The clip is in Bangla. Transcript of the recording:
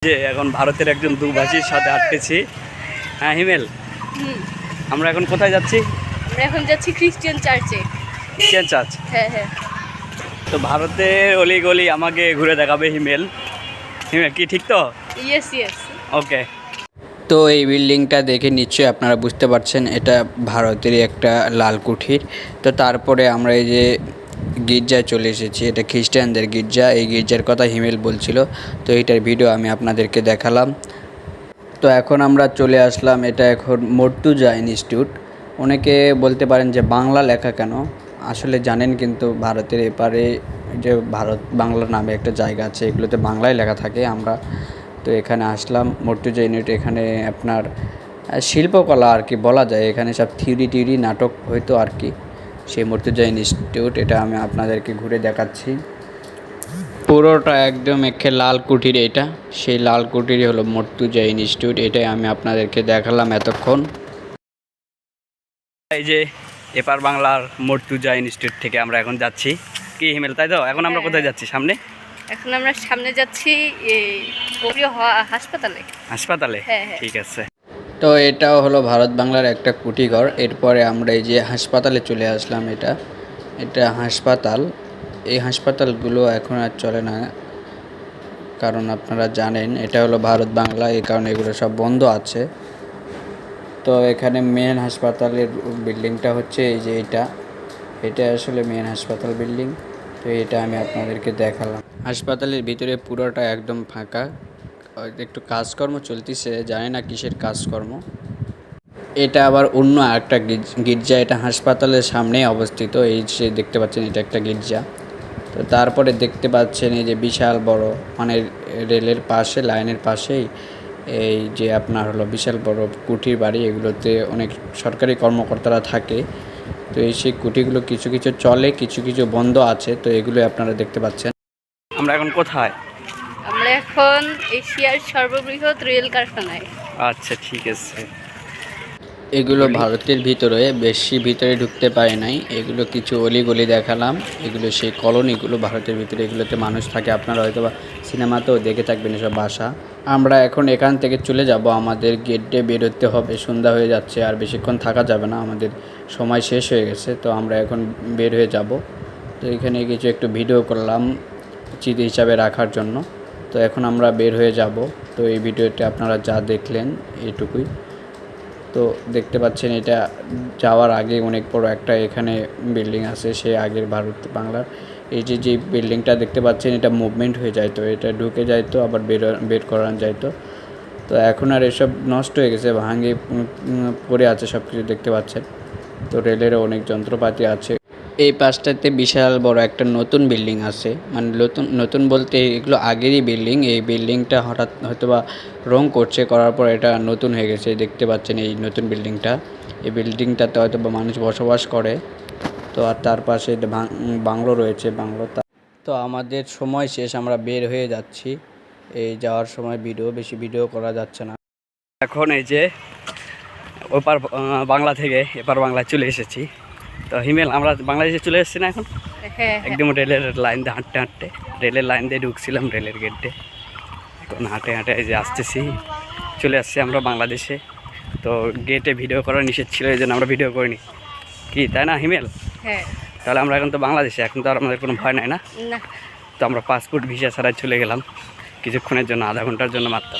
যে এখন ভারতের একজন দুভাষীর সাথে আটকেছি। হ্যাঁ হিমেল, আমরা এখন কোথায় যাচ্ছি? আমরা এখন যাচ্ছি খ্রিস্টান চার্চে। খ্রিস্টান চার্চ? হ্যাঁ হ্যাঁ। তো ভারতের অলি গলি আমাকে ঘুরে দেখাবে হিমেল। হিমেল কি ঠিক তো? Yes yes. ওকে। তো এই বিল্ডিংটা দেখে নিশ্চয়ই আপনারা বুঝতে পারছেন এটা ভারতেরই একটা লাল কুঠির। তো তারপরে আমরা এই যে গির্জায় চলে এসেছি, এটা খ্রিস্টানদের গির্জা। এই গির্জার কথা হিমেল বলছিল, তো এইটার ভিডিও আমি আপনাদেরকে দেখালাম। তো এখন আমরা চলে আসলাম, এটা এখন মর্তুজা ইনস্টিটিউট। অনেকে বলতে পারেন যে বাংলা লেখা কেন, আসলে জানেন কিন্তু ভারতের এপারে যে ভারত বাংলা নামে একটা জায়গা আছে, এগুলোতে বাংলায় লেখা থাকে। আমরা তো এখানে আসলাম মর্তুজা ইউনিট। এখানে আপনার শিল্পকলা আর কি বলা যায়, এখানে সব থিওরি নাটক হয়তো আর কি। সেই মর্তুজা ইনস্টিটিউট, এটা আমি আপনাদেরকে ঘুরে দেখাচ্ছি। পুরোটা একদম একে লাল কুঠির, এটা সেই লাল কুঠিরই হলো মর্তুজা ইনস্টিটিউট। এটাই আমি আপনাদেরকে দেখালাম এতক্ষণ। এই যে এপার বাংলার মর্তুজা ইনস্টিটিউট থেকে আমরা এখন যাচ্ছি। কি হিমেল, তাই তো? এখন আমরা কোথায় যাচ্ছি? সামনে এখন আমরা সামনে যাচ্ছি হাসপাতালে। হাসপাতালে? হ্যাঁ হ্যাঁ। ঠিক আছে। তো এটাও হলো ভারত বাংলার একটা কুঠিঘর। এরপরে আমরা এই যে হাসপাতালে চলে আসলাম। এটা হাসপাতাল। এই হাসপাতালগুলো এখন আর চলে না, কারণ আপনারা জানেন এটা হলো ভারত বাংলা, এই কারণে এগুলো সব বন্ধ আছে। তো এখানে মেন হাসপাতালের বিল্ডিংটা হচ্ছে এই যে এটা আসলে মেন হাসপাতাল বিল্ডিং। তো এটা আমি আপনাদেরকে দেখালাম। হাসপাতালের ভিতরে পুরোটা একদম ফাঁকা, একটু কাজকর্ম চলতেছে, জানি না কিসের কাজকর্ম। এটা আবার অন্য একটা গির্জা, এটা হাসপাতালের সামনেই অবস্থিত। এই যে দেখতে পাচ্ছেন এটা একটা গির্জা। তো তারপরে দেখতে পাচ্ছেন এই যে বিশাল বড়, মানে রেলের পাশে, লাইনের পাশেই এই যে আপনার হলো বিশাল বড় কুঠির বাড়ি। এগুলোতে অনেক সরকারি কর্মকর্তারা থাকে। তো এই সেই কুঠিগুলো কিছু কিছু চলে, কিছু কিছু বন্ধ আছে। তো এগুলো আপনারা দেখতে পাচ্ছেন। আমরা এখন কোথায়? আমরা এখন এশিয়ার সর্ববৃহৎ রেল কারখানায়। আচ্ছা ঠিক আছে। এগুলো ভারতের ভিতরে, বেশি ভিতরে ঢুকতে পারে নাই। এগুলো কিছু অলিগলি দেখালাম। এগুলো সেই কলোনিগুলো ভারতের ভিতরে, এগুলোতে মানুষ থাকে। আপনারা হয়তো বা সিনেমাতেও দেখে থাকবেন এসব বাসা। আমরা এখন এখান থেকে চলে যাব, আমাদের গেটে বেরোতে হবে। সন্ধ্যা হয়ে যাচ্ছে, আর বেশিক্ষণ থাকা যাবে না, আমাদের সময় শেষ হয়ে গেছে। তো আমরা এখন বের হয়ে যাব। তো এখানে কিছু একটু ভিডিও করলাম স্মৃতি হিসাবে রাখার জন্য। তো এখন আমরা বের হয়ে যাব। তো এই ভিডিওটা আপনারা যা দেখলেন এইটুকুই। তো দেখতে পাচ্ছেন এটা যাওয়ার আগে অনেক বড় একটা এখানে বিল্ডিং আছে, সে আগের ভারত বাংলার। এই যে বিল্ডিংটা দেখতে পাচ্ছেন, এটা মুভমেন্ট হয়ে যায়, তো এটা ঢুকে যায়, তো আবার বের করানো যায়। তো এখন আর এসব নষ্ট হয়ে গেছে, ভাঙে পড়ে আছে সব কিছু দেখতে পাচ্ছেন। তো রেলেরও অনেক যন্ত্রপাতি আছে। এই পাশটাতে বিশাল বড় একটা নতুন বিল্ডিং আছে, মানে নতুন বলতে এগুলো আগেরই বিল্ডিং। এই বিল্ডিংটা হঠাৎ হয়তো বা রং করছে, করার পর এটা নতুন হয়ে গেছে। দেখতে পাচ্ছেন এই নতুন বিল্ডিংটা, এই বিল্ডিংটাতে হয়তো বা মানুষ বসবাস করে। তো আর তার পাশে বাংলো রয়েছে, তো আমাদের সময় শেষ, আমরা বের হয়ে যাচ্ছি। এই যাওয়ার সময় বেশি ভিডিও করা যাচ্ছে না। এখন এই যে ওপার বাংলা থেকে এপার বাংলায় চলে এসেছি। তো হিমেল, আমরা বাংলাদেশে চলে এসেছি না এখন? একদম রেলের লাইন দিয়ে হাঁটতে রেলের লাইন দিয়ে ঢুকছিলাম, রেলের গেট দিয়ে। এখন হাঁটে এই যে আসতেছি, চলে আসছি আমরা বাংলাদেশে। তো গেটে ভিডিও করা নিষেধ ছিল, এই জন্য আমরা ভিডিও করিনি। কি তাই না হিমেল? হ্যাঁ। তাহলে আমরা এখন তো বাংলাদেশে, এখন তো আর আমাদের কোনো ভয় নাই না? তো আমরা পাসপোর্ট ভিসা ছাড়াই চলে গেলাম কিছুক্ষণের জন্য, আধা ঘন্টার জন্য মাত্র।